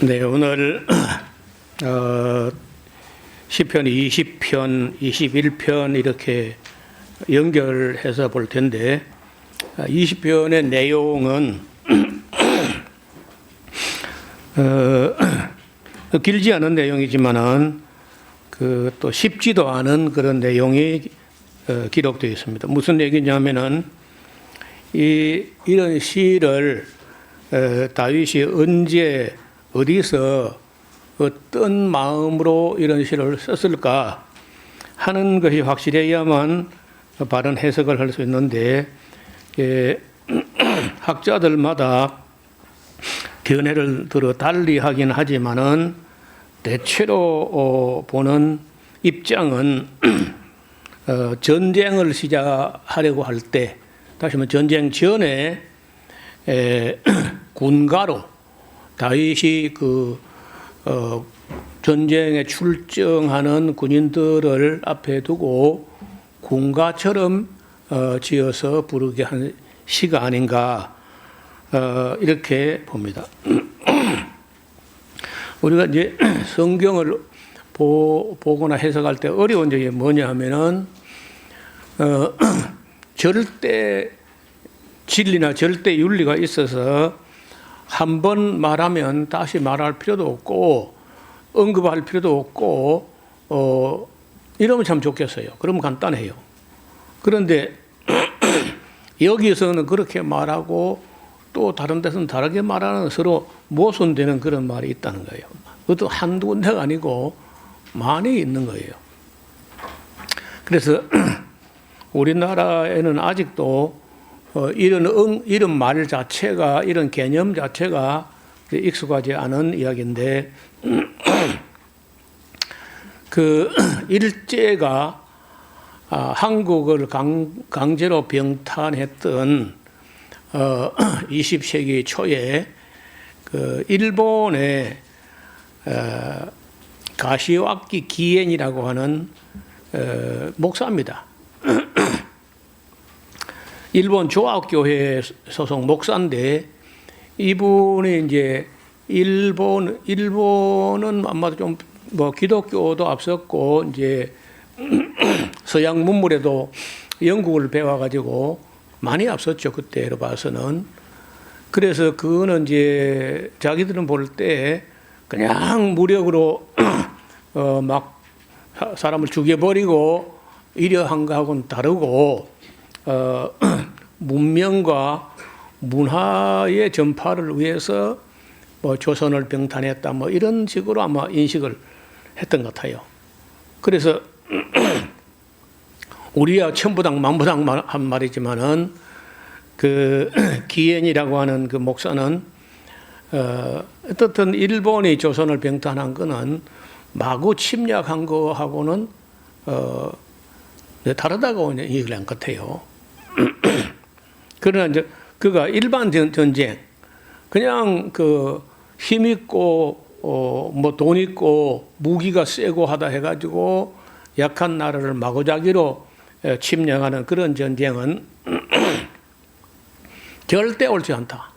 네, 오늘 시편 20편, 21편 이렇게 연결해서 볼 텐데 20편의 내용은 길지 않은 내용이지만은 또 쉽지도 않은 그런 내용이 기록되어 있습니다. 무슨 얘기냐면은 이런 시를 다윗이 언제 어디서 어떤 마음으로 이런 시를 썼을까 하는 것이 확실해야만 바른 해석을 할 수 있는데 학자들마다 견해를 들어 달리 하긴 하지만은 대체로 보는 입장은 전쟁을 시작하려고 할 때, 다시 말하면 전쟁 전에 군가로 다윗이 전쟁에 출정하는 군인들을 앞에 두고 군가처럼 지어서 부르게 한 시가 아닌가 이렇게 봅니다. 우리가 이제 성경을 보거나 해석할 때 어려운 점이 뭐냐 하면은 절대 진리나 절대 윤리가 있어서 한 번 말하면 다시 말할 필요도 없고 언급할 필요도 없고 이러면 참 좋겠어요. 그러면 간단해요. 그런데 여기서는 그렇게 말하고 또 다른 데서는 다르게 말하는 서로 모순되는 그런 말이 있다는 거예요. 그것도 한두 군데가 아니고 많이 있는 거예요. 그래서 우리나라에는 아직도 이런 말 자체가, 이런 개념 자체가 익숙하지 않은 이야기인데, 일제가 한국을 강제로 병탄했던 20세기 초에 일본의 가시와키 기엔이라고 하는 목사입니다. 일본 조합교회 소속 목사인데 이분이 이제 일본은 아마도 좀 기독교도 앞섰고 이제 서양 문물에도 영국을 배워가지고 많이 앞섰죠. 그때로 봐서는. 그래서 그거는 이제 자기들은 볼 때 그냥 무력으로 막 사람을 죽여버리고 이려 한 거하고는 다르고 문명과 문화의 전파를 위해서 조선을 병탄했다 이런 식으로 아마 인식을 했던 것 같아요. 그래서 우리야 천부당 만부당 한 말이지만은 기엔이라고 하는 그 목사는 어떻든 일본이 조선을 병탄한 거는 마구 침략한 거하고는 다르다고 얘기를 한 것 같아요. 그러나 이제 그가 일반 전쟁, 그냥 힘 있고 돈 있고 무기가 세고 하다 해가지고 약한 나라를 마구잡이로 침략하는 그런 전쟁은 절대 옳지 않다.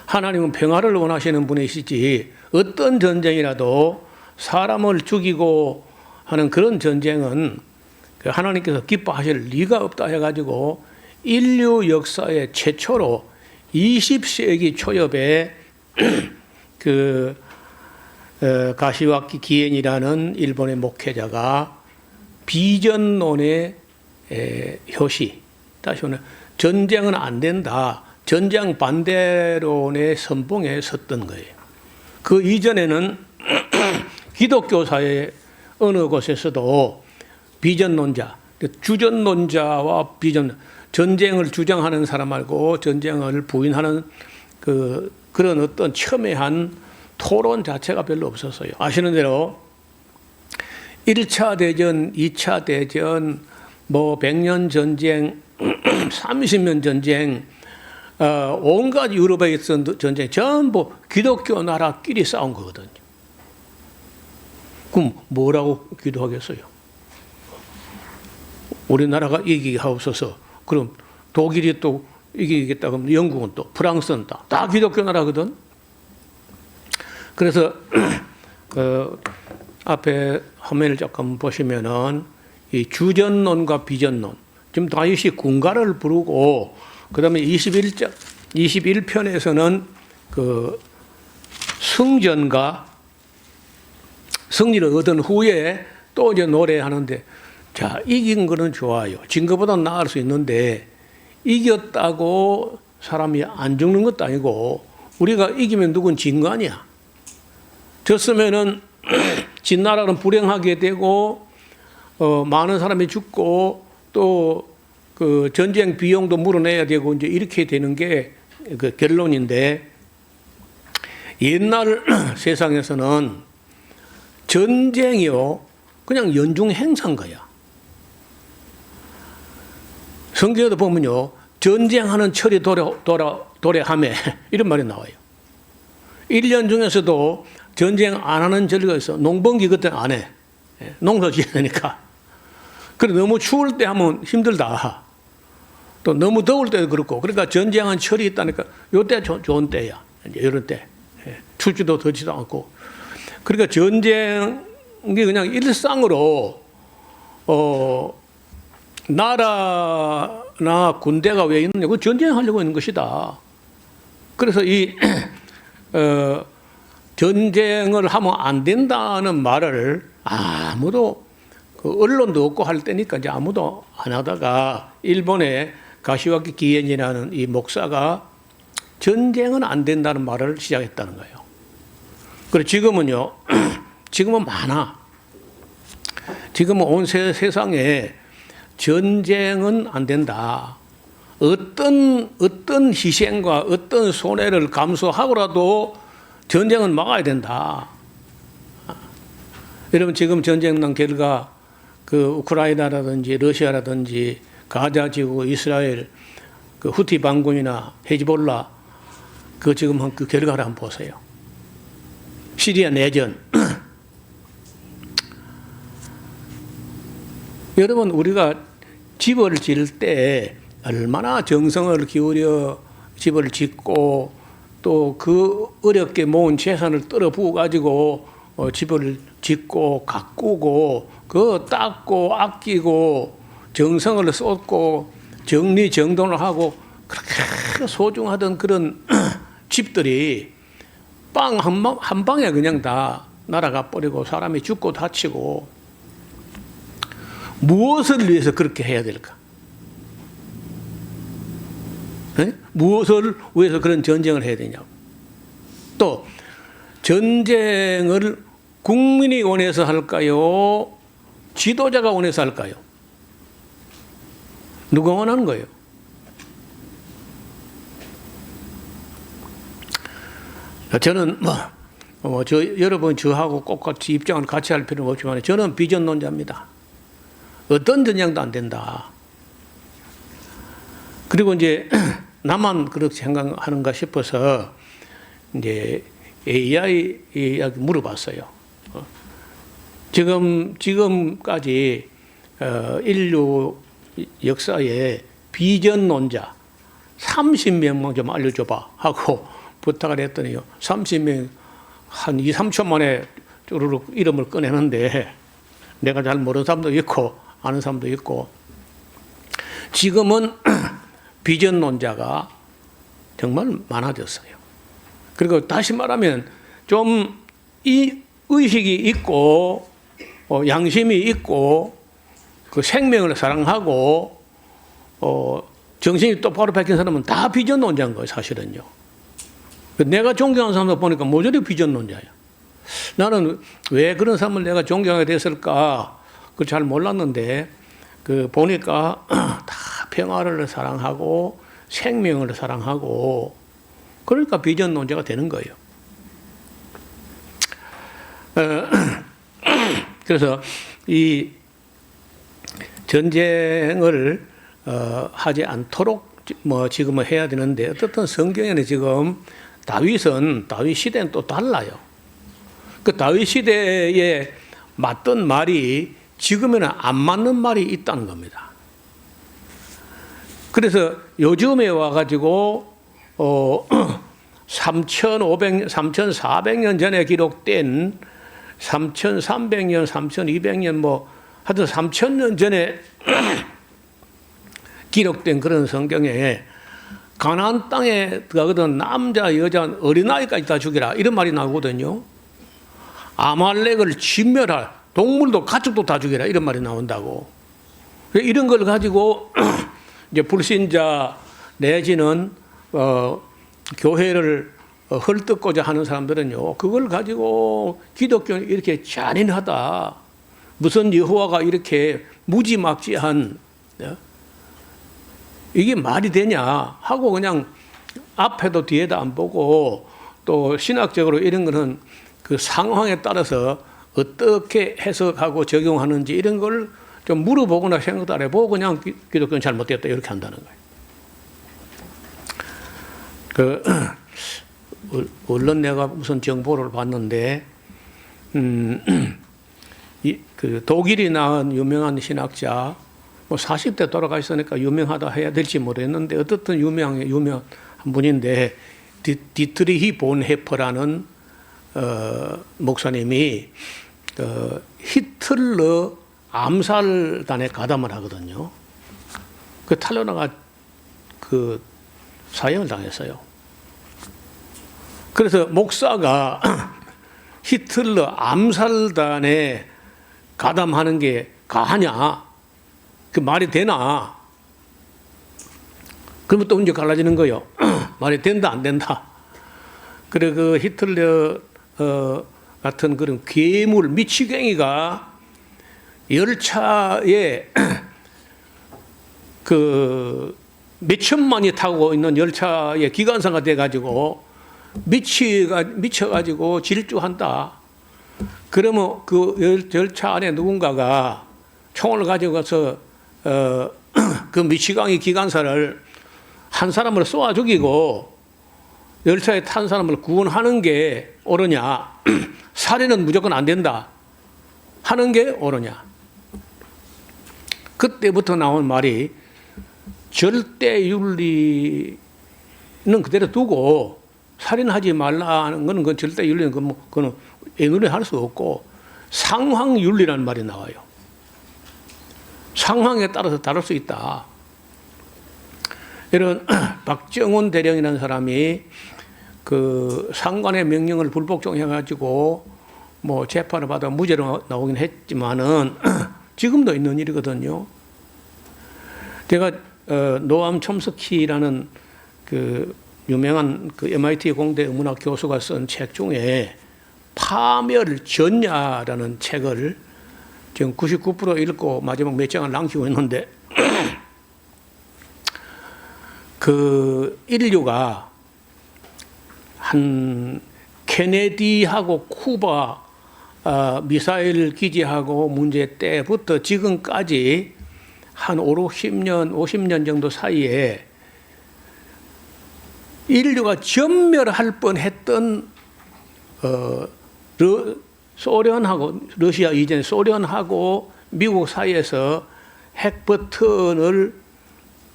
하나님은 평화를 원하시는 분이시지 어떤 전쟁이라도 사람을 죽이고 하는 그런 전쟁은 하나님께서 기뻐하실 리가 없다 해가지고 인류 역사의 최초로 20세기 초엽에 가시와키 기엔이라는 일본의 목회자가 비전론의 효시, 다시 말하면 전쟁은 안 된다, 전쟁 반대론의 선봉에 섰던 거예요. 그 이전에는 기독교 사회 어느 곳에서도 비전론자, 주전론자와 전쟁을 주장하는 사람 말고 전쟁을 부인하는 그런 어떤 첨예한 토론 자체가 별로 없었어요. 아시는 대로 1차 대전, 2차 대전, 100년 전쟁, 30년 전쟁, 온갖 유럽에 있었던 전쟁 전부 기독교 나라끼리 싸운 거거든요. 그럼 뭐라고 기도하겠어요? 우리나라가 이기게 하옵소서. 그럼 독일이 또 이기겠다 그러면 영국은 또 프랑스는 다 기독교 나라거든. 그래서 그 앞에 화면을 조금 보시면은 이 주전론과 비전론, 지금 다윗이 군가를 부르고 그다음에 21편에서는 그 승전과 승리를 얻은 후에 또 이제 노래하는데, 자, 이긴 거는 좋아요. 진 거보다 나을 수 있는데 이겼다고 사람이 안 죽는 것도 아니고, 우리가 이기면 누군 진 거 아니야. 졌으면은 진 나라는 불행하게 되고 많은 사람이 죽고 또 그 전쟁 비용도 물어내야 되고 이제 이렇게 되는 게 그 결론인데, 옛날 세상에서는 전쟁이요 그냥 연중 행사인 거야. 성경에도 보면요, 전쟁하는 철이 도래하매 이런 말이 나와요. 1년 중에서도 전쟁 안 하는 절기가 있어. 농번기 그때는 안 해. 농사 지어야 되니까. 그래 너무 추울 때 하면 힘들다. 또 너무 더울 때도 그렇고. 그러니까 전쟁한 철이 있다니까 요때 좋은 때야. 이제 이런 때. 춥지도 덥지도 않고. 그러니까 전쟁이 그냥 일상으로 나라나 군대가 왜 있느냐? 그 전쟁하려고 있는 것이다. 그래서 이 전쟁을 하면 안 된다는 말을 아무도 그 언론도 없고 할 때니까 이제 아무도 안 하다가 일본의 가시와키 기엔이라는 이 목사가 전쟁은 안 된다는 말을 시작했다는 거예요. 그리고 지금은요, 지금은 많아. 지금은 온 세상에 전쟁은 안 된다. 어떤 희생과 어떤 손해를 감수하고라도 전쟁은 막아야 된다. 여러분 지금 전쟁 난 결과 그 우크라이나라든지 러시아라든지 가자 지구, 이스라엘, 그 후티 반군이나 헤즈볼라 그 지금 그 결과를 한번 보세요. 시리아 내전. 여러분 우리가 집을 지을 때 얼마나 정성을 기울여 집을 짓고 또 그 어렵게 모은 재산을 떨어 부어 가지고 집을 짓고 가꾸고 그 닦고 아끼고 정성을 쏟고 정리정돈을 하고 그렇게 소중하던 그런 집들이 빵 한 방에 그냥 다 날아가 버리고 사람이 죽고 다치고, 무엇을 위해서 그렇게 해야 될까? 네? 무엇을 위해서 그런 전쟁을 해야 되냐고. 또 전쟁을 국민이 원해서 할까요? 지도자가 원해서 할까요? 누가 원하는 거예요? 저는 여러분 저하고 꼭 같이 입장을 같이 할 필요는 없지만 저는 비전론자입니다. 어떤 전쟁도 안 된다. 그리고 이제 나만 그렇게 생각하는가 싶어서 이제 AI 물어봤어요. 지금까지 인류 역사에 비전론자 30명만 좀 알려줘봐 하고 부탁을 했더니요, 30명 한 2, 3초 만에 쭈르륵 이름을 꺼내는데 내가 잘 모르는 사람도 있고 아는 사람도 있고, 지금은 비전론자가 정말 많아졌어요. 그리고 다시 말하면 좀 이 의식이 있고 양심이 있고 그 생명을 사랑하고 정신이 똑바로 박힌 사람은 다 비전론자인 거예요, 사실은요. 내가 존경하는 사람들 보니까 모조리 비전론자야. 나는 왜 그런 사람을 내가 존경하게 됐을까? 그걸 잘 몰랐는데 그 보니까 다 평화를 사랑하고 생명을 사랑하고 그러니까 비전론자가 되는 거예요. 그래서 이 전쟁을 하지 않도록 지금은 해야 되는데, 어떻든 성경에는 지금 다윗 시대는 또 달라요. 그 다윗 시대에 맞던 말이 지금에는 안 맞는 말이 있다는 겁니다. 그래서 요즘에 와가지고 3,400년 전에 기록된 3,300년, 3,200년 뭐 하여튼 3,000년 전에 기록된 그런 성경에 가나안 땅에 들어가거든 남자, 여자, 어린아이까지 다 죽이라 이런 말이 나오거든요. 아말렉을 진멸할 동물도 가축도 다 죽이라 이런 말이 나온다고. 이런 걸 가지고 이제 불신자 내지는 교회를 헐뜯고자 하는 사람들은요, 그걸 가지고 기독교는 이렇게 잔인하다. 무슨 여호와가 이렇게 무지막지한, 이게 말이 되냐 하고 그냥 앞에도 뒤에도 안 보고 또 신학적으로 이런 거는 그 상황에 따라서 어떻게 해석하고 적용하는지 이런 걸 좀 물어보거나 생각도 안 해보고 그냥 기독교는 잘못됐다 이렇게 한다는 거예요. 얼른 내가 무슨 정보를 봤는데, 그 독일이 낳은 유명한 신학자, 뭐 40대 돌아가 있으니까 유명하다 해야 될지 모르겠는데, 어떻든 유명한 분인데, 디트리히 본헤퍼라는 목사님이 히틀러 암살단에 가담을 하거든요. 그 탈로나가 그 사형을 당했어요. 그래서 목사가 히틀러 암살단에 가담하는 게 가하냐? 그 말이 되나? 그러면 또 이제 갈라지는 거예요. 말이 된다, 안 된다. 그래, 그 히틀러 같은 그런 괴물, 미치갱이가 열차에 그 몇천만이 타고 있는 열차의 기관사가 돼가지고 미쳐가지고 질주한다. 그러면 그 열차 안에 누군가가 총을 가지고 가서 그 미치광이 기관사를 한 사람을 쏘아 죽이고 열차에 탄 사람을 구원하는 게 옳으냐? 살인은 무조건 안 된다 하는 게 옳으냐? 그때부터 나온 말이 절대윤리는 그대로 두고 살인하지 말라는 것은 그 절대윤리는 그거는 애누리할 수 없고 상황윤리라는 말이 나와요. 상황에 따라서 다를 수 있다. 이런 박정훈 대령이라는 사람이 그 상관의 명령을 불복종해가지고 뭐 재판을 받아 무죄로 나오긴 했지만은 지금도 있는 일이거든요. 제가 노암 촘스키라는 그 유명한 그 MIT 공대 문학 교수가 쓴 책 중에 파멸 전야라는 책을 지금 99% 읽고 마지막 몇 장을 남기고 있는데 그 인류가 한 케네디하고 쿠바 미사일 기지하고 문제 때부터 지금까지 한 50년 정도 사이에 인류가 전멸할 뻔했던 소련하고 러시아 이전 소련하고 미국 사이에서 핵 버튼을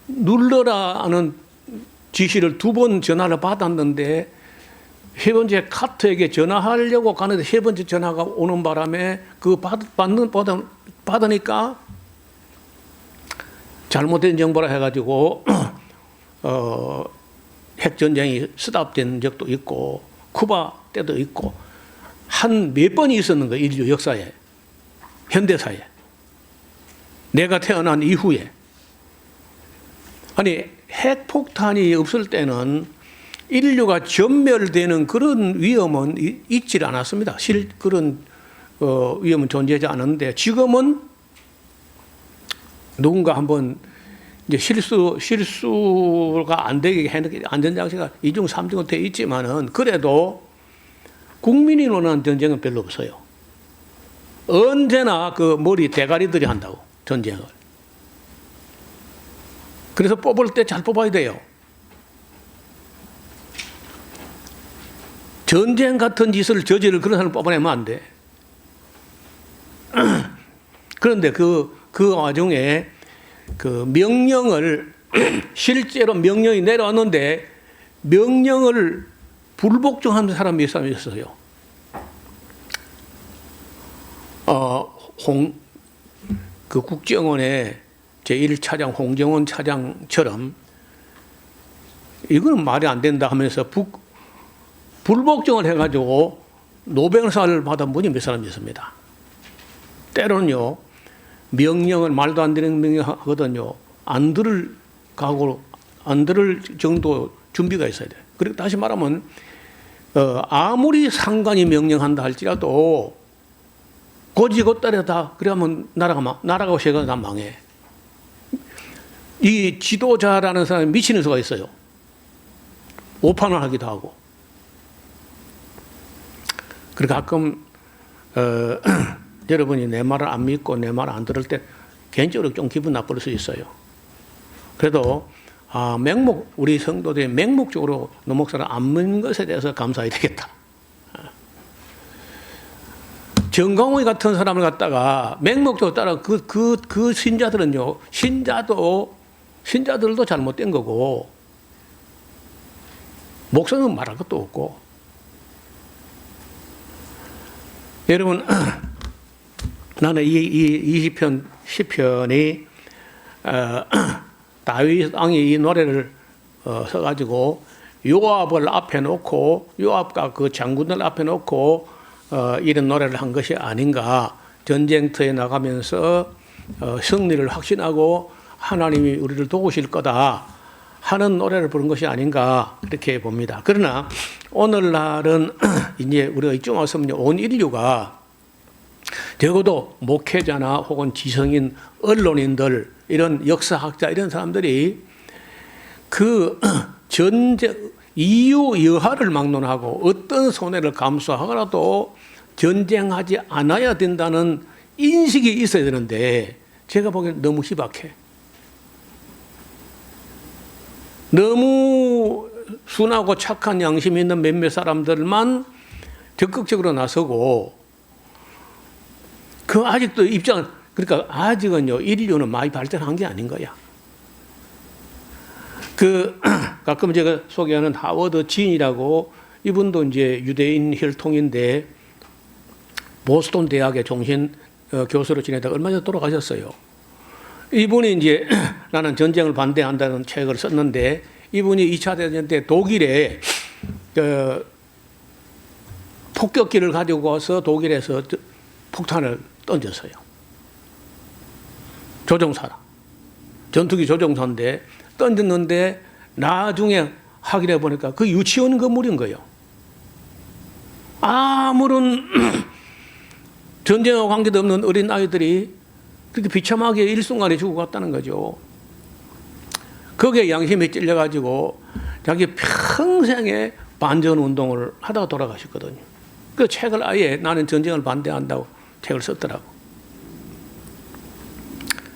눌러라는 지시를 2번 전화를 받았는데 세 번째 카터에게 전화하려고 가는데 세 번째 전화가 오는 바람에 그 받으니까 잘못된 정보라 해가지고 핵전쟁이 스탑된 적도 있고 쿠바 때도 있고 한 몇 번이 있었는 거예요. 인류 역사에, 현대사에. 내가 태어난 이후에. 아니 핵폭탄이 없을 때는 인류가 전멸되는 그런 위험은 있질 않았습니다. 그런 위험은 존재하지 않았는데 지금은 누군가 한번 이제 실수가 안 되게 해놓은 안전장치가 2중, 3중은 되어 있지만은 그래도 국민이 원하는 전쟁은 별로 없어요. 언제나 그 머리 대가리들이 한다고 전쟁을. 그래서 뽑을 때 잘 뽑아야 돼요. 전쟁 같은 짓을 저지를 그런 사람을 뽑아내면 안 돼. 그런데 그 와중에 그 명령을 실제로 명령이 내려왔는데 명령을 불복종하는 사람이 몇 사람 있었어요. 그 국정원의 제1차장 홍정원 차장처럼 이거는 말이 안 된다 하면서 불복종을 해가지고 노벨상을 받은 분이 몇 사람 있습니다. 때로는요, 명령을 말도 안 되는 명령 하거든요. 안 들을 각오로, 안 들을 정도 준비가 있어야 돼요. 그리고 다시 말하면, 아무리 상관이 명령한다 할지라도 고지고따르다 그러면 나라가 세가 다 망해. 이 지도자라는 사람이 미치는 수가 있어요. 오판을 하기도 하고. 그러니까 가끔 여러분이 내 말을 안 믿고 내 말을 안 들을 때 개인적으로 좀 기분 나쁠 수 있어요. 그래도 우리 성도들이 맹목적으로 노 목사를 안 믿는 것에 대해서 감사해야 되겠다. 정강훈 같은 사람을 갖다가 맹목적으로 따라 그 신자들은요, 신자들도 잘못된 거고, 목사는 말할 것도 없고. 여러분, 나는 이 20편, 10편이, 다윗 왕이 이 노래를 써가지고 요압을 앞에 놓고, 요압과 그 장군들 앞에 놓고, 이런 노래를 한 것이 아닌가. 전쟁터에 나가면서 승리를 확신하고 하나님이 우리를 도우실 거다 하는 노래를 부른 것이 아닌가 그렇게 봅니다. 그러나 오늘날은 이제 우리가 이쯤 와서 온 인류가 적어도 목회자나 혹은 지성인 언론인들 이런 역사학자 이런 사람들이 그 전쟁 이유 여하를 막론하고 어떤 손해를 감수하더라도 전쟁하지 않아야 된다는 인식이 있어야 되는데 제가 보기엔 너무 희박해. 너무 순하고 착한 양심이 있는 몇몇 사람들만 적극적으로 나서고 그 아직도 그러니까 아직은요 인류는 많이 발전한 게 아닌 거야. 가끔 제가 소개하는 하워드 진이라고 이분도 이제 유대인 혈통인데 보스턴 대학의 종신 교수로 지내다가 얼마 전에 돌아가셨어요. 이분이 이제 나는 전쟁을 반대한다는 책을 썼는데 이분이 2차 대전 때 독일에 폭격기를 가지고 와서 독일에서 폭탄을 던졌어요. 조종사라. 전투기 조종사인데 던졌는데 나중에 확인해 보니까 그 유치원 건물인 거예요. 아무런 전쟁과 관계도 없는 어린 아이들이 그렇게 비참하게 일순간에 죽어갔다는 거죠. 거기에 양심이 찔려가지고 자기 평생의 반전 운동을 하다가 돌아가셨거든요. 그 책을 아예 나는 전쟁을 반대한다고 책을 썼더라고.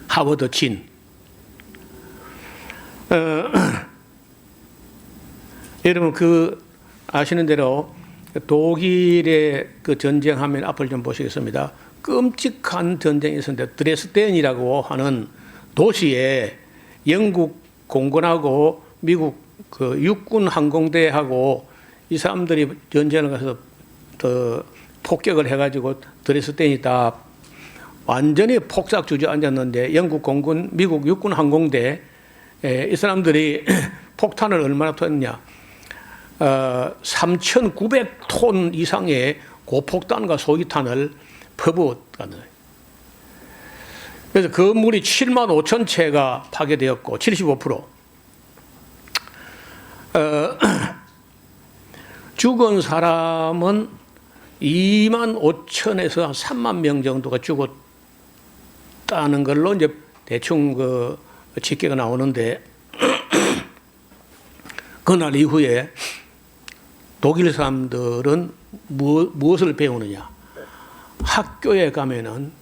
하워드 진. 여러분 아시는 대로 독일의 그 전쟁하면 앞을 좀 보시겠습니다. 끔찍한 전쟁이 있었는데 드레스덴이라고 하는 도시에 영국 공군하고 미국 그 육군 항공대하고 이 사람들이 전쟁을 가서 폭격을 해가지고 드레스덴이 다 완전히 폭삭 주저앉았는데 영국 공군, 미국 육군 항공대 이 사람들이 폭탄을 얼마나 쏘았냐. 3,900톤 이상의 고폭탄과 소위탄을 퍼부었다는 거예요. 그래서 건물이 7만 5천 채가 파괴되었고 75%. 죽은 사람은 2만 5천에서 3만 명 정도가 죽었다는 걸로 이제 대충 그 집계가 나오는데 그날 이후에 독일 사람들은 무엇을 배우느냐? 학교에 가면은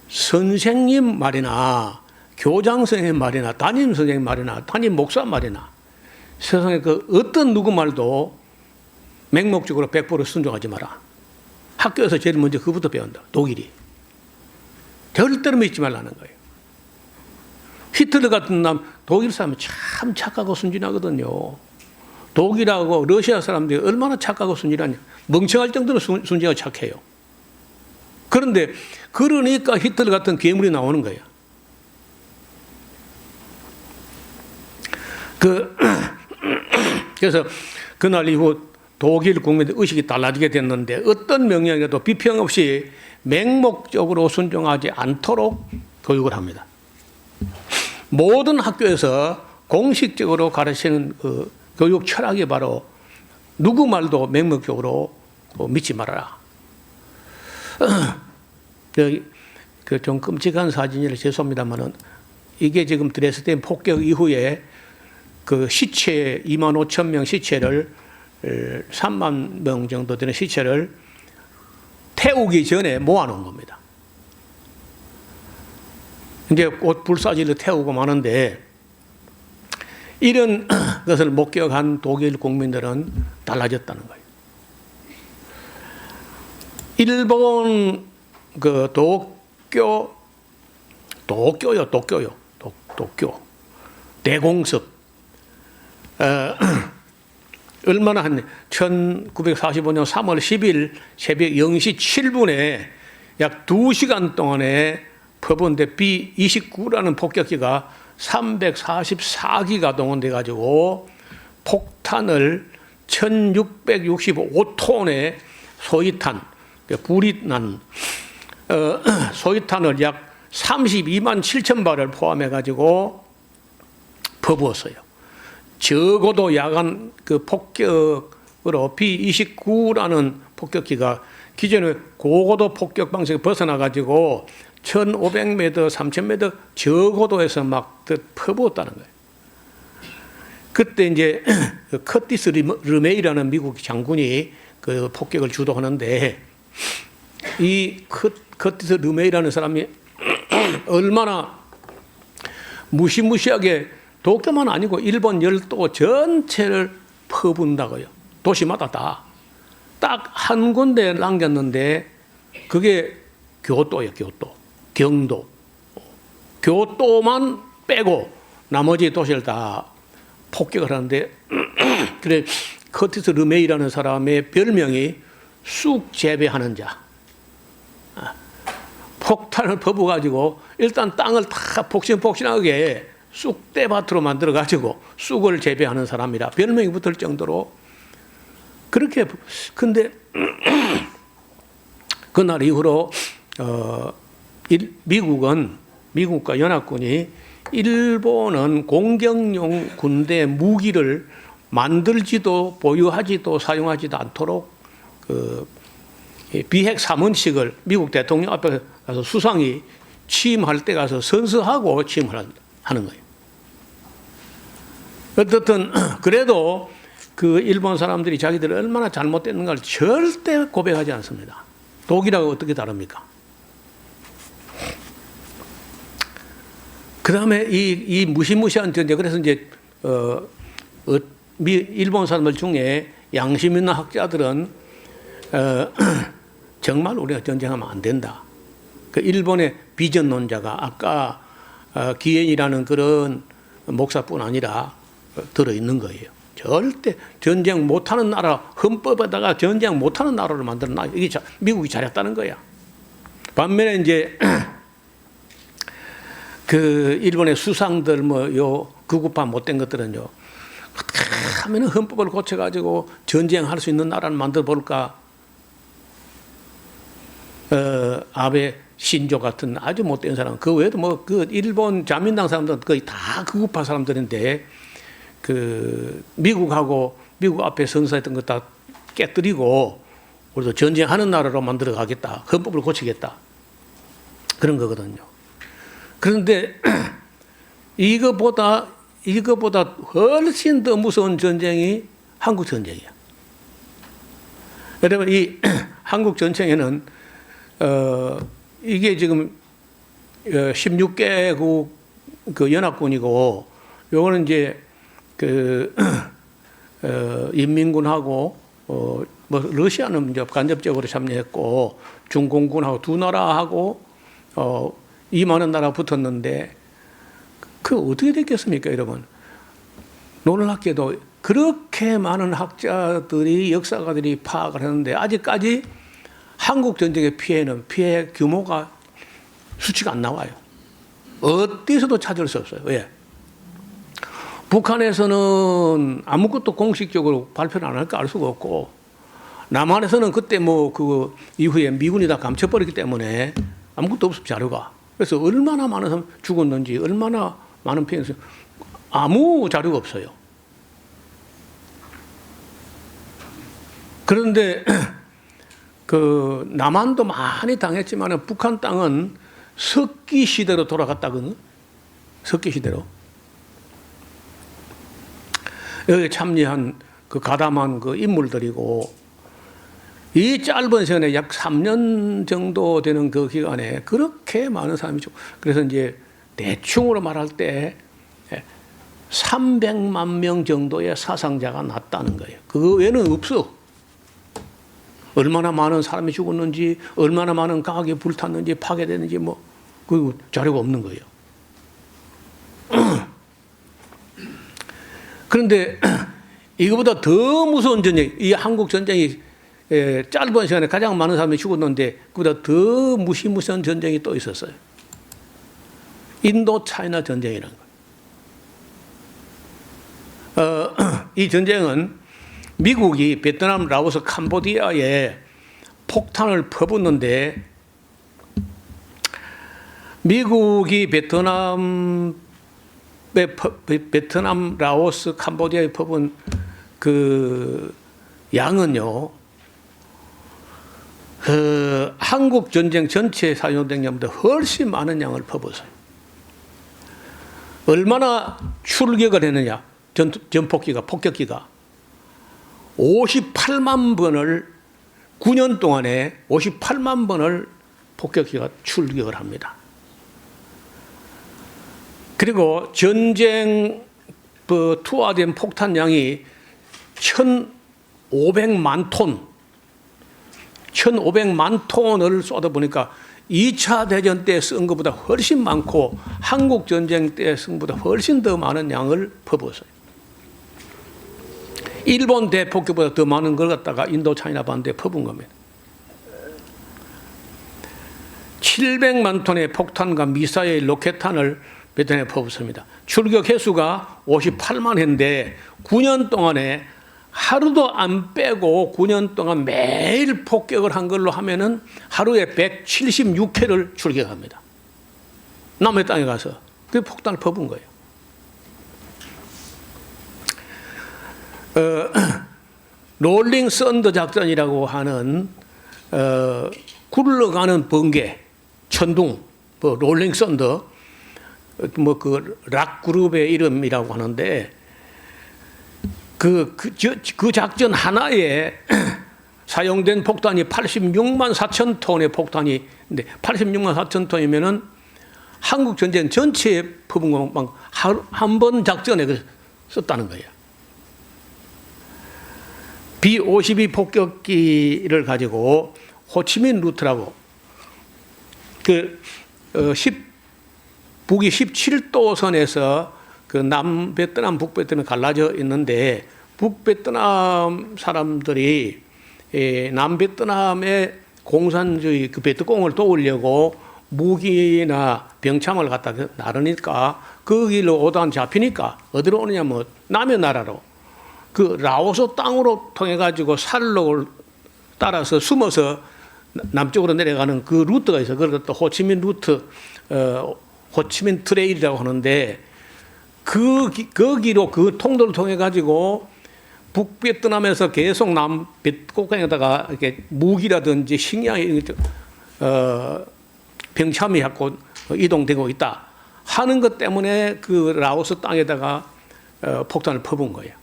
선생님 말이나 교장 선생님 말이나 담임 선생님 말이나 담임 목사 말이나 세상에 그 어떤 누구 말도 맹목적으로 100% 순종하지 마라. 학교에서 제일 먼저 그부터 배운다. 독일이. 절대로 믿지 말라는 거예요. 히틀러 같은 독일 사람은 참 착하고 순진하거든요. 독일하고 러시아 사람들이 얼마나 착하고 순진하냐. 멍청할 정도로 순진하고 착해요. 그런데 그러니까 히틀러 같은 괴물이 나오는 거야. 그래서 그날 이후 독일 국민의 의식이 달라지게 됐는데 어떤 명령에도 비평 없이 맹목적으로 순종하지 않도록 교육을 합니다. 모든 학교에서 공식적으로 가르치는 그 교육 철학이 바로 누구 말도 맹목적으로 믿지 말아라. 그 좀 끔찍한 사진이라 죄송합니다만은 이게 지금 드레스덴 폭격 이후에 그 시체 2만 5천 명 시체를 3만 명 정도 되는 시체를 태우기 전에 모아놓은 겁니다. 이제 곧 불사질로 태우고 마는데 이런 것을 목격한 독일 국민들은 달라졌다는 거예요. 일본 그 도쿄 대공습 얼마나 한 1945년 3월 10일 새벽 0시 7분에 약 2시간 동안에 퍼부은데 B-29라는 폭격기가 344기가 동원돼 가지고 폭탄을 1665톤의 소위탄, 불이 난 소위탄을 약 32만 7천 발을 포함해 가지고 퍼부었어요. 적어도 야간 그 폭격으로 B-29라는 폭격기가 기존의 고고도 폭격 방식에 벗어나 가지고 1,500m, 3,000m 저고도에서 막 퍼부었다는 거예요. 그때 이제 커티스 르메이라는 미국 장군이 그 폭격을 주도하는데 이 커티스 르메이라는 사람이 얼마나 무시무시하게 도쿄만 아니고 일본 열도 전체를 퍼붓는다고요. 도시마다 다. 딱 한 군데 남겼는데 그게 교토예요. 교토. 경도. 교토만 빼고 나머지 도시를 다 폭격을 하는데 그래 커티스 르메이라는 사람의 별명이 쑥 재배하는 자. 폭탄을 퍼부어가지고 일단 땅을 다 폭신폭신하게 쑥대밭으로 만들어가지고 쑥을 재배하는 사람이라 별명이 붙을 정도로 그렇게. 근데 그날 이후로 미국과 연합군이 일본은 공격용 군대 무기를 만들지도 보유하지도 사용하지도 않도록 그 비핵 삼원칙을 미국 대통령 앞에 가서 수상이 취임할 때 가서 선서하고 취임을 하는 거예요. 어떻든 그래도 그 일본 사람들이 자기들이 얼마나 잘못됐는가를 절대 고백하지 않습니다. 독일하고 어떻게 다릅니까? 그 다음에 이 무시무시한 전쟁, 그래서 이제 일본 사람들 중에 양심 있는 학자들은 정말 우리가 전쟁하면 안 된다. 그 일본의 비전론자가 아까 기엔이라는 그런 목사뿐 아니라 들어있는 거예요. 절대 전쟁 못하는 나라, 헌법에다가 전쟁 못하는 나라를 만드는 나라, 이게 미국이 잘했다는 거야. 반면에 이제 그 일본의 수상들 극우파 못된 것들은요, 어떻게 하면 헌법을 고쳐가지고 전쟁할 수 있는 나라를 만들어 볼까? 아베 신조 같은 아주 못된 사람, 그 외에도 그 일본 자민당 사람들은 거의 다 극우파 사람들인데, 그 미국하고 미국 앞에 선서했던 것 다 깨뜨리고 우리도 전쟁하는 나라로 만들어 가겠다, 헌법을 고치겠다, 그런 거거든요. 그런데 이거보다 훨씬 더 무서운 전쟁이 한국 전쟁이야. 여러분, 이 한국 전쟁에는 이게 지금 16개국 그 연합군이고, 요거는 이제 그 인민군하고 러시아는 이제 간접적으로 참여했고, 중공군하고 두 나라하고 2만 나라 붙었는데, 그 어떻게 됐겠습니까, 여러분? 놀랍게도 그렇게 많은 학자들이 역사가들이 파악을 했는데 아직까지 한국 전쟁의 피해 규모가 수치가 안 나와요. 어디서도 찾을 수 없어요. 왜? 북한에서는 아무것도 공식적으로 발표를 안 할까 알 수가 없고, 남한에서는 그때 뭐 그 이후에 미군이 다 감춰버렸기 때문에 아무것도 없어 자료가. 그래서 얼마나 많은 사람 죽었는지, 얼마나 많은 피해를 아무 자료가 없어요. 그런데 그 남한도 많이 당했지만 북한 땅은 석기 시대로 돌아갔다거든. 석기 시대로. 여기 참여한 그 가담한 그 인물들이고, 이 짧은 시간에 약 3년 정도 되는 그 기간에 그렇게 많은 사람이 죽고, 그래서 이제 대충으로 말할 때 300만 명 정도의 사상자가 났다는 거예요. 그 외에는 없어. 얼마나 많은 사람이 죽었는지, 얼마나 많은 가옥이 불탔는지, 파괴됐는지 그 자료가 없는 거예요. 그런데 이거보다 더 무서운 전쟁, 이 한국 전쟁이 짧은 시간에 가장 많은 사람이 죽었는데 그보다 더 무시무시한 전쟁이 또 있었어요. 인도 차이나 전쟁이라는 거예요. 이 전쟁은 미국이 베트남, 라오스, 캄보디아에 폭탄을 퍼붓는데, 미국이 베트남, 라오스, 캄보디아에 퍼본 그 양은요, 한국 전쟁 전체에 사용된 양보다 훨씬 많은 양을 퍼붓어요. 얼마나 출격을 했느냐, 전폭기가, 폭격기가. 58만 번을 9년 동안에 58만 번을 폭격기가 출격을 합니다. 그리고 전쟁 투하된 폭탄량이 1,500만 톤, 1,500만 톤을 쏟아보니까 2차 대전 때 쓴 것보다 훨씬 많고 한국 전쟁 때 쓴 것보다 훨씬 더 많은 양을 퍼부었어요. 일본 대폭격보다 더 많은 걸 갖다가 인도 차이나 반도에 퍼부은 겁니다. 700만 톤의 폭탄과 미사일, 로켓탄을 베트남에 퍼붓습니다. 출격 횟수가 58만 회인데 9년 동안에 하루도 안 빼고 9년 동안 매일 폭격을 한 걸로 하면은 하루에 176회를 출격합니다. 남의 땅에 가서 그 폭탄을 퍼부은 거예요. 롤링 썬더 작전이라고 하는 굴러가는 번개, 천둥, 롤링 썬더, 그 락 그룹의 이름이라고 하는데, 그 작전 하나에 사용된 폭탄이 86만 4천 톤의 폭탄이, 근데 86만 4천 톤이면은 한국 전쟁 전체에 퍼본 것만 한 번 작전에 썼다는 거예요. B-52 폭격기를 가지고 호치민 루트라고 북위 17도선에서 그 남베트남, 북베트남 갈라져 있는데, 북베트남 사람들이 남베트남의 공산주의 그 베트콩을 도우려고 무기나 병참을 갖다 나르니까 그 길로 오다가 잡히니까 어디로 오느냐, 남의 나라로, 그 라오스 땅으로 통해 가지고 살록을 따라서 숨어서 남쪽으로 내려가는 그 루트가 있어. 그걸 또 호치민 루트, 호치민 트레일이라고 하는데, 그 길로 그 통로를 통해 가지고 북베트남에서 계속 남베트콩에다가 이렇게 무기라든지 식량이 병참이 갖고 이동되고 있다 하는 것 때문에 그 라오스 땅에다가 폭탄을 퍼부은 거예요.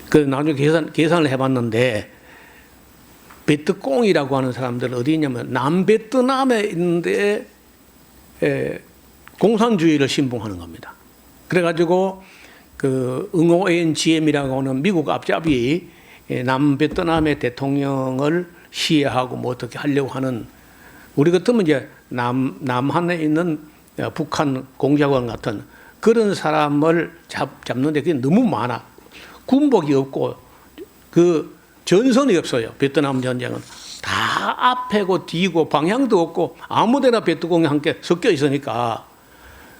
그 나중에 계산을 해봤는데, 베트콩이라고 하는 사람들은 어디 있냐면 남베트남에 있는데 공산주의를 신봉하는 겁니다. 그래가지고 그 응호엔지엠이라고 하는 미국 앞잡이 남베트남의 대통령을 시해하고 어떻게 하려고 하는 우리 같으면 이제 남한에 있는 북한 공작원 같은 그런 사람을 잡는데 그게 너무 많아. 군복이 없고 그 전선이 없어요. 베트남 전쟁은 다 앞에고 뒤고 방향도 없고 아무데나 베트공이 함께 섞여 있으니까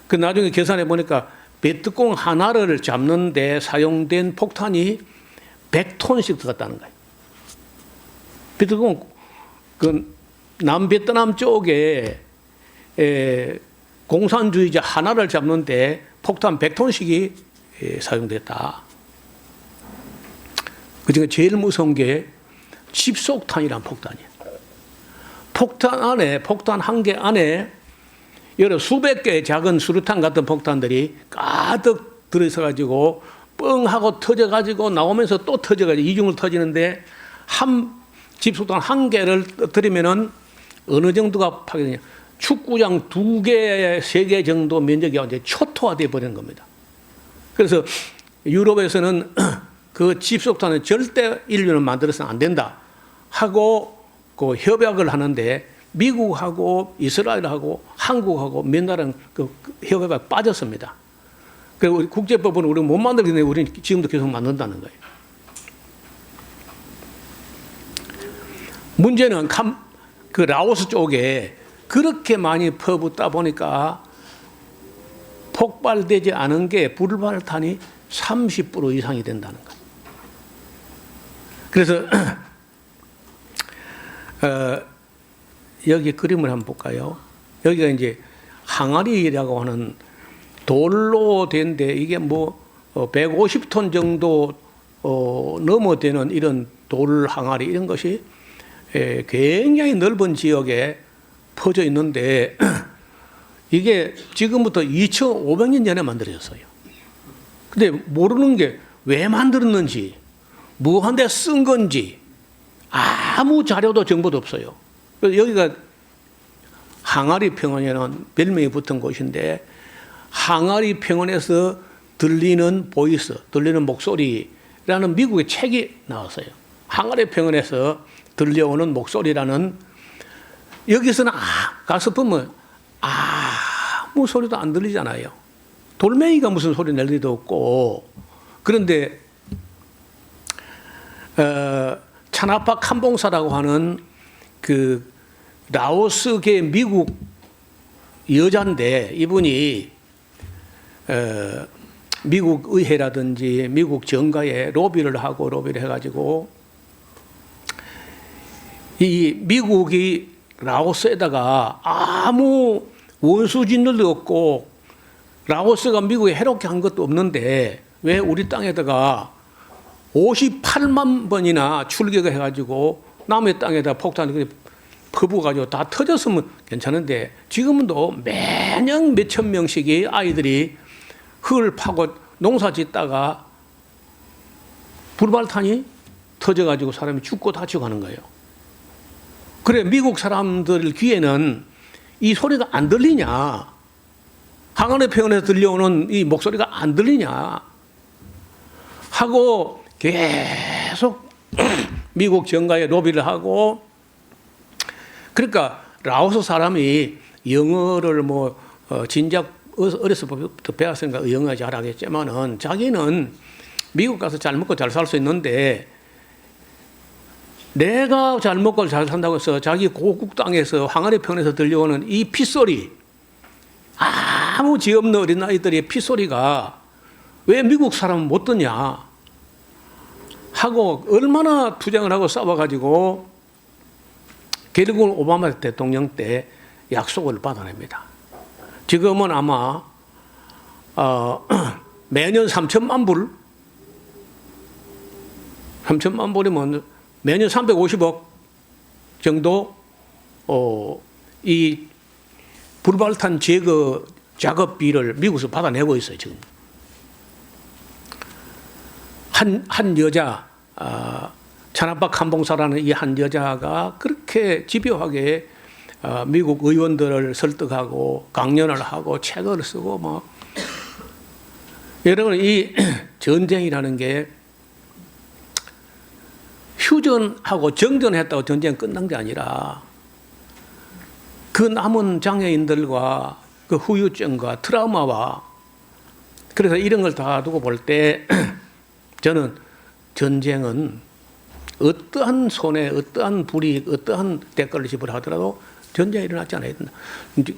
그 나중에 계산해 보니까 베트공 하나를 잡는데 사용된 폭탄이 100톤씩 들어갔다는 거예요. 베트공 그 남베트남 쪽에 공산주의자 하나를 잡는데 폭탄 100톤씩이 사용됐다. 그중에 제일 무서운 게 집속탄이란 폭탄이에요. 폭탄 한 개 안에 여러 수백 개의 작은 수류탄 같은 폭탄들이 가득 들어있어가지고 뻥 하고 터져가지고 나오면서 또 터져가지고 이중으로 터지는데 집속탄 한 개를 터뜨리면은 어느 정도가 파괴되냐. 축구장 2개, 3개 정도 면적이 이제 초토화되어 버리는 겁니다. 그래서 유럽에서는 그 집속탄은 절대 인류는 만들어서는 안 된다 하고 그 협약을 하는데 미국하고 이스라엘하고 한국하고 몇 나라는 그 협약에 빠졌습니다. 그리고 우리 국제법은 우리 못 만들겠는데 우리는 지금도 계속 만든다는 거예요. 문제는 그 라오스 쪽에 그렇게 많이 퍼붓다 보니까 폭발되지 않은 게 불발탄이 30% 이상이 된다는 거예요. 그래서 여기 그림을 한번 볼까요? 여기가 이제 항아리라고 하는 돌로 된데 이게 뭐 150톤 정도 넘어되는 이런 돌 항아리 이런 것이 굉장히 넓은 지역에 퍼져 있는데 이게 지금부터 2,500년 전에 만들어졌어요. 근데 모르는 게 왜 만들었는지 무한대 쓴 건지 아무 자료도 정보도 없어요. 그래서 여기가 항아리 평원이라는 별명이 붙은 곳인데 항아리 평원에서 들리는 보이스, 들리는 목소리라는 미국의 책이 나왔어요. 항아리 평원에서 들려오는 목소리라는 여기서는 가서 보면 아무 소리도 안 들리잖아요. 돌멩이가 무슨 소리 낼 리도 없고 그런데 차나파 캄봉사라고 하는 그 라오스계 미국 여자인데 이분이 미국 의회라든지 미국 정가에 로비를 해가지고 이 미국이 라오스에다가 아무 원수진들도 없고 라오스가 미국에 해롭게 한 것도 없는데 왜 우리 땅에다가 58만 번이나 출격을 해가지고 남의 땅에다 폭탄을 퍼부어가지고 다 터졌으면 괜찮은데 지금도 매년 몇천 명씩이 아이들이 흙을 파고 농사 짓다가 불발탄이 터져가지고 사람이 죽고 다치고 하는 거예요. 그래 미국 사람들 귀에는 이 소리가 안 들리냐? 항아리 평원에서 들려오는 이 목소리가 안 들리냐? 하고 계속 미국 정가에 로비를 하고 그러니까 라오스 사람이 영어를 뭐 진작 어렸을 때부터 배웠으니까 영어 잘하겠지만은 자기는 미국 가서 잘 먹고 잘 살 수 있는데 내가 잘 먹고 잘 산다고 해서 자기 고국 땅에서 항아리 평원에서 들려오는 이 핏소리 아무 죄 없는 어린아이들의 핏소리가 왜 미국 사람은 못 듣냐 하고 얼마나 투쟁을 하고 싸워가지고 결국은 오바마 대통령 때 약속을 받아냅니다. 지금은 아마 매년 3천만 불이면 매년 350억 정도 이 불발탄 제거 작업비를 미국에서 받아내고 있어요 지금. 한 여자 차나파 캄봉사라는 이 한 여자가 그렇게 집요하게 미국 의원들을 설득하고 강연을 하고 책을 쓰고 뭐 여러분 이 전쟁이라는 게 휴전하고 정전했다고 전쟁이 끝난 게 아니라 그 남은 장애인들과 그 후유증과 트라우마와 그래서 이런 걸 다 두고 볼 때 저는 전쟁은 어떠한 손해, 어떠한 불이익, 어떠한 대가를 지불 하더라도 전쟁이 일어나지 않아야 된다.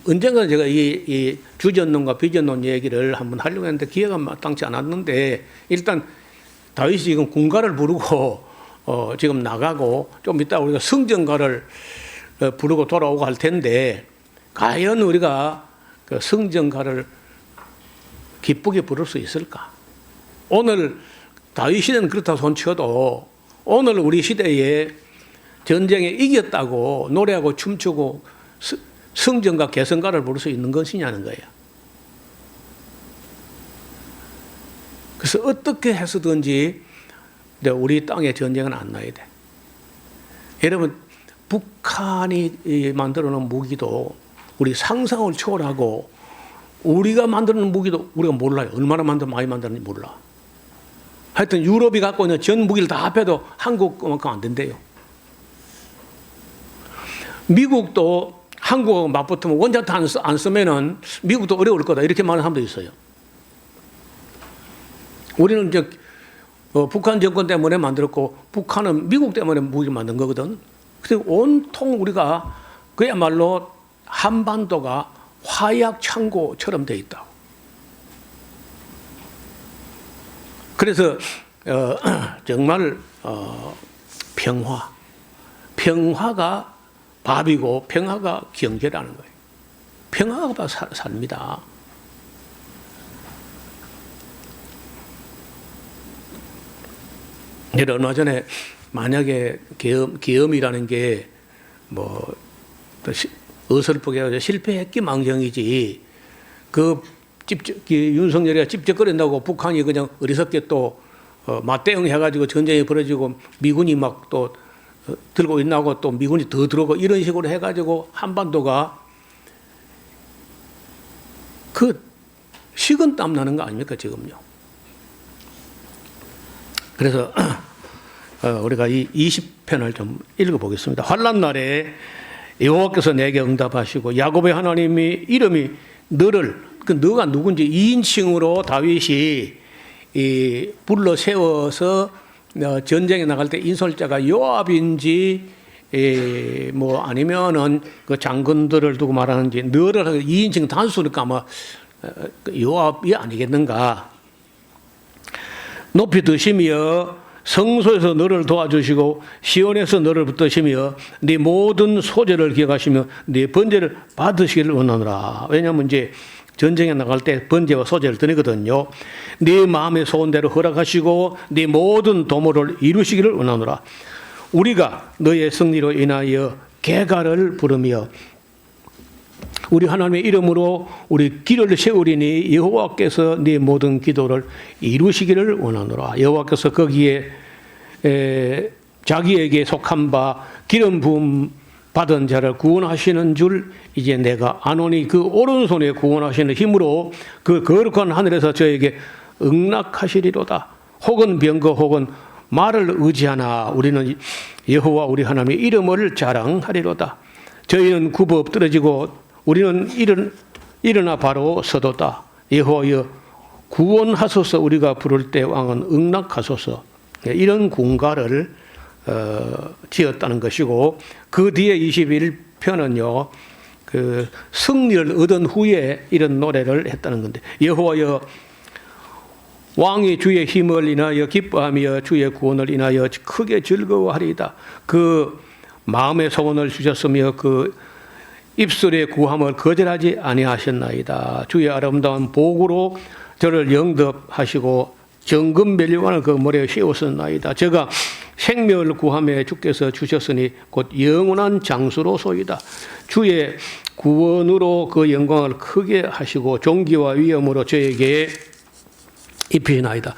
언젠가 제가 이 주전론과 비전론 얘기를 한번 하려고 했는데 기회가 마땅치 않았는데 일단 다윗이 지금 군가를 부르고 지금 나가고 좀 이따 우리가 성전가를 부르고 돌아오고 할 텐데 과연 우리가 그 성전가를 기쁘게 부를 수 있을까? 오늘 다윗 시대는 그렇다 손치어도 오늘 우리 시대에 전쟁에 이겼다고 노래하고 춤추고 성전가 개성가를 부를 수 있는 것이냐는 거예요. 그래서 어떻게 해서든지 우리 땅에 전쟁은 안 나야 돼. 여러분 북한이 만들어 놓은 무기도 우리 상상을 초월하고 우리가 만드는 무기도 우리가 몰라요. 얼마나 많이 만드는지 몰라. 하여튼 유럽이 갖고 있는 전 무기를 다 합해도 한국만큼 안 된대요. 미국도 한국하고 맞붙으면 원자탄 안 쓰면은 미국도 어려울 거다 이렇게 말하는 사람도 있어요. 우리는 이제 북한 정권 때문에 만들었고 북한은 미국 때문에 무기를 만든 거거든. 그래서 온통 우리가 그야말로 한반도가 화약 창고처럼 돼 있다. 그래서 정말 평화가 밥이고 평화가 경제라는 거예요. 평화가 삶이다. 얼마 전에 만약에 계엄이라는 게 뭐 어설프게 실패했기 망정이지 윤석열이가 찝쩍거린다고 북한이 그냥 어리석게 또 맞대응해가지고 전쟁이 벌어지고 미군이 막 또 들고 있나고 또 미군이 더 들어오고 이런 식으로 해가지고 한반도가 그 식은땀 나는 거 아닙니까 지금요. 그래서 우리가 이 20편을 좀 읽어보겠습니다. 환난 날에 여호와께서 내게 응답하시고 야곱의 하나님이 이름이 너를 그 너가 누군지 2인칭으로 다윗이 불러 세워서 전쟁에 나갈 때 인솔자가 요압인지 뭐 아니면은 그 장군들을 두고 말하는지 너를 2인칭 단수니까 아마 요압이 아니겠는가. 높이 드시며 성소에서 너를 도와주시고 시온에서 너를 붙드시며 네 모든 소재를 기억하시며 네 번제를 받으시기를 원하노라. 왜냐하면 이제 전쟁에 나갈 때 번제와 소재를 드리거든요. 네 마음의 소원대로 허락하시고 네 모든 도모를 이루시기를 원하노라. 우리가 너의 승리로 인하여 개가를 부르며 우리 하나님의 이름으로 우리 길을 세우리니 여호와께서 네 모든 기도를 이루시기를 원하노라. 여호와께서 거기에 자기에게 속한 바 기름 부음 받은 자를 구원하시는 줄 이제 내가 아노니 그 오른손에 구원하시는 힘으로 그 거룩한 하늘에서 저에게 응낙하시리로다. 혹은 병거 혹은 말을 의지하나 우리는 여호와 우리 하나님의 이름을 자랑하리로다. 저희는 굽어 엎드러지고 우리는 일어나 바로 서도다. 여호와여 구원하소서. 우리가 부를 때 왕은 응낙하소서. 이런 군가를 지었다는 것이고 그 뒤에 21편은요 그 승리를 얻은 후에 이런 노래를 했다는 건데 여호와여 왕이 주의 힘을 인하여 기뻐하며 주의 구원을 인하여 크게 즐거워하리이다. 그 마음의 소원을 주셨으며 그 입술의 구함을 거절하지 아니하셨나이다. 주의 아름다운 복으로 저를 영접하시고 정금 멸류관을 그 머리에 씌우셨나이다. 제가 생명을 구함에 주께서 주셨으니 곧 영원한 장수로소이다. 주의 구원으로 그 영광을 크게 하시고 존귀와 위엄으로 저에게 입히시나이다.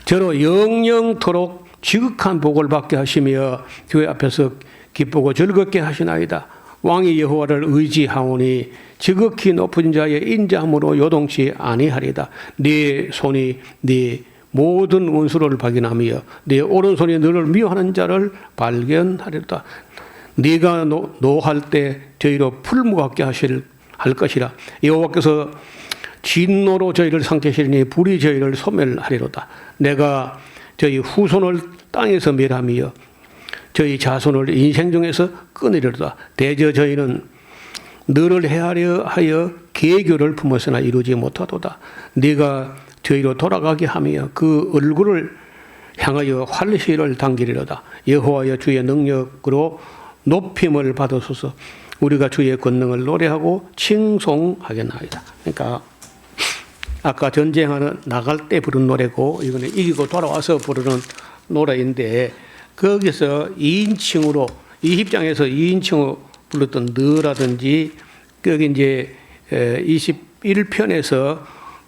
저로 영영토록 지극한 복을 받게 하시며 교회 앞에서 기쁘고 즐겁게 하시나이다. 왕이 여호와를 의지하오니 지극히 높은 자의 인자함으로 요동치 아니하리다. 네 손이 네 모든 원수를 발견하며 네 오른손이 너를 미워하는 자를 발견하리로다. 네가 노할 때 저희로 풀무 같게 할 것이라. 여호와께서 진노로 저희를 삼키시리니 불이 저희를 소멸하리로다. 내가 저희 후손을 땅에서 멸하며 저희 자손을 인생 중에서 끊으리로다. 대저 저희는 너를 헤아려 하여 계교를 품었으나 이루지 못하도다. 네가 저희로 돌아가게 하며 그 얼굴을 향하여 활시를 당기리로다. 여호와여 주의 능력으로 높임을 받으소서. 우리가 주의 권능을 노래하고 칭송하겠나이다. 그러니까 아까 전쟁하는 나갈 때 부른 노래고 이거는 이기고 돌아와서 부르는 노래인데 거기서 2인칭으로 20장에서 2인칭으로 불렀던 너라든지 여기 이제 21편에서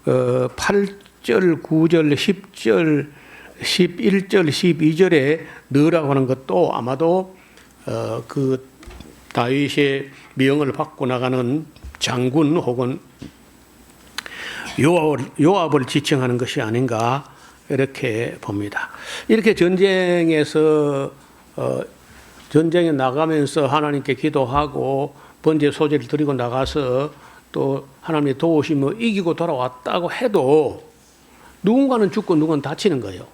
8절, 9절, 10절, 11절, 12절에 너라고 하는 것도 아마도 그 다윗의 명을 받고 나가는 장군 혹은 요압을 지칭하는 것이 아닌가 이렇게 봅니다. 이렇게 전쟁에 나가면서 하나님께 기도하고 번제 소제를 드리고 나가서 또 하나님의 도우심으로 이기고 돌아왔다고 해도 누군가는 죽고 누군가는 다치는 거예요.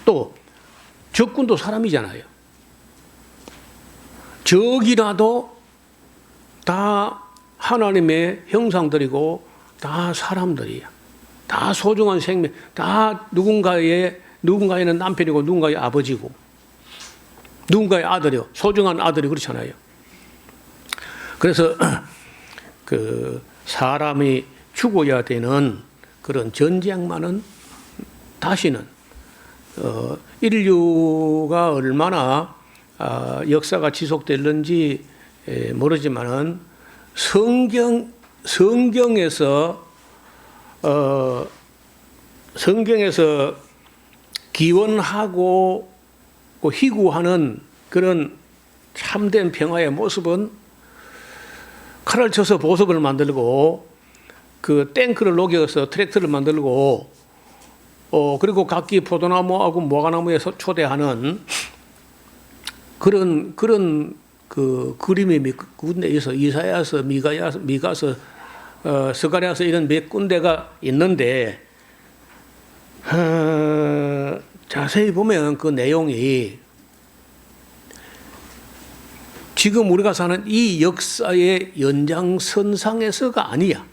또 적군도 사람이잖아요. 적이라도 다 하나님의 형상들이고 다 사람들이야. 다 소중한 생명, 다 누군가에는 남편이고 누군가의 아버지고 누군가의 아들이요. 소중한 아들이 그렇잖아요. 그래서 그 사람이 죽어야 되는 그런 전쟁만은 다시는 인류가 얼마나 역사가 지속될는지 모르지만은 성경에서 기원하고 희구하는 그런 참된 평화의 모습은 칼을 쳐서 보석을 만들고 그 탱크를 녹여서 트랙터를 만들고 그리고 각기 포도나무하고 무화과나무에서 초대하는 그런 그 그림이 몇 군데에서 이사야서, 미가서, 스가랴서 이런 몇 군데가 있는데 자세히 보면 그 내용이 지금 우리가 사는 이 역사의 연장선상에서가 아니야.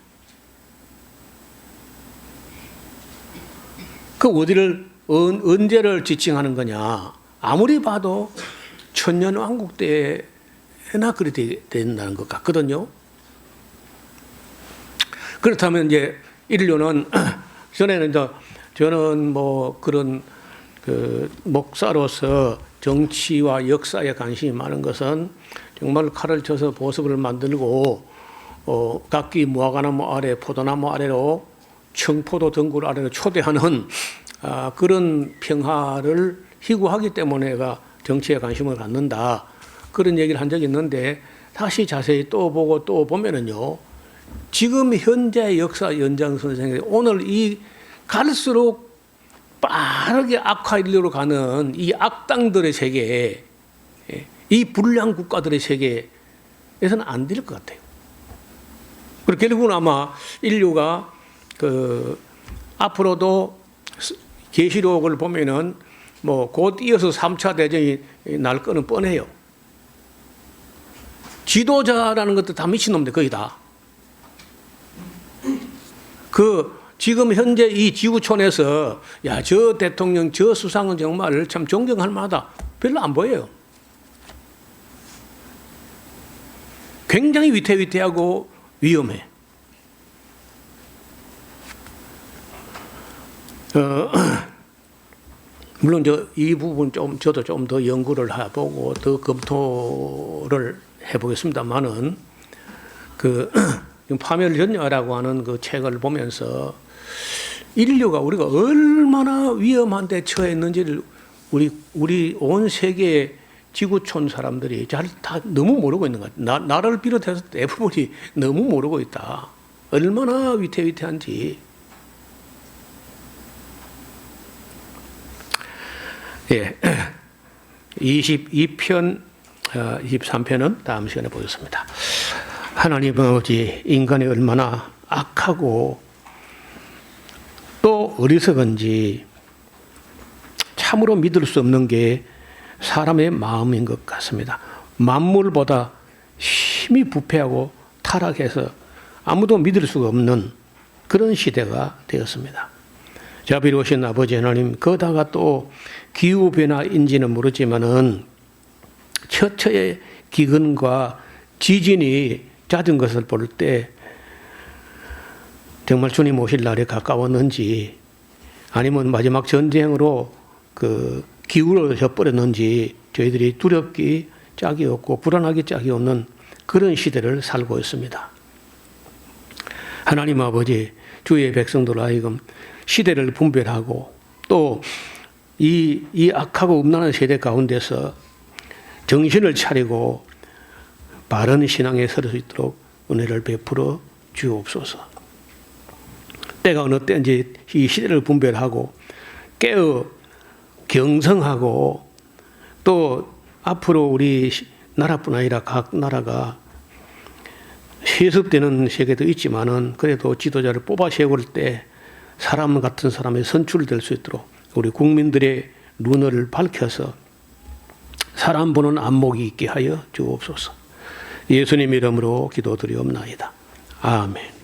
그 어디를 언제를 지칭하는 거냐? 아무리 봐도 천년왕국 때나 그렇게 된다는 것 같거든요. 그렇다면 이제 인류는 저는 뭐 그런 그 목사로서 정치와 역사에 관심이 많은 것은 정말 칼을 쳐서 보석을 만들고 각기 무화과나무 아래, 포도나무 아래로 청포도 덩굴 아래로 초대하는 그런 평화를 희구하기 때문에 내가 정치에 관심을 갖는다. 그런 얘기를 한 적이 있는데 다시 자세히 또 보고 또 보면은요. 지금 현재 역사 연장선상에 오늘 이 갈수록 빠르게 악화일로 가는 이 악당들의 세계, 이 불량 국가들의 세계에서는 안 될 것 같아요. 그리고 결국은 아마 인류가 그 앞으로도 계시록을 보면은 뭐 곧 이어서 3차 대전이 날 거는 뻔해요. 지도자라는 것도 다 미친놈들 거의 다. 지금 현재 이 지구촌에서 야, 저 대통령, 저 수상은 정말 참 존경할 만하다. 별로 안 보여요. 굉장히 위태위태하고 위험해. 물론 이 부분 저도 좀 더 연구를 해보고 더 검토를 해보겠습니다만은 파멸전야라고 하는 그 책을 보면서 인류가 우리가 얼마나 위험한 데 처했는지를 우리 온 세계 지구촌 사람들이 다 너무 모르고 있는 것 같아요. 나를 비롯해서 대부분이 너무 모르고 있다. 얼마나 위태위태한지. 예. 22편 23편은 다음 시간에 보겠습니다. 하나님 아버지, 인간이 얼마나 악하고 또 어리석은지 참으로 믿을 수 없는 게 사람의 마음인 것 같습니다. 만물보다 심히 부패하고 타락해서 아무도 믿을 수가 없는 그런 시대가 되었습니다. 자비로우신 아버지 하나님, 거다가 또 기후변화인지는 모르지만은 처처의 기근과 지진이 잦은 것을 볼 때 정말 주님 오실 날이 가까웠는지 아니면 마지막 전쟁으로 기울어져 버렸는지 저희들이 두렵기 짝이 없고 불안하기 짝이 없는 그런 시대를 살고 있습니다. 하나님 아버지, 주의 백성들 하여금 시대를 분별하고 또 이 악하고 음란한 세대 가운데서 정신을 차리고 바른 신앙에 설 수 있도록 은혜를 베풀어 주옵소서. 때가 어느 때인지 이 시대를 분별하고 깨어 경성하고 또 앞으로 우리 나라뿐 아니라 각 나라가 세습되는 세계도 있지만은 그래도 지도자를 뽑아 세울 때 사람 같은 사람이 선출될 수 있도록 우리 국민들의 눈을 밝혀서 사람 보는 안목이 있게 하여 주옵소서. 예수님 이름으로 기도드리옵나이다. 아멘.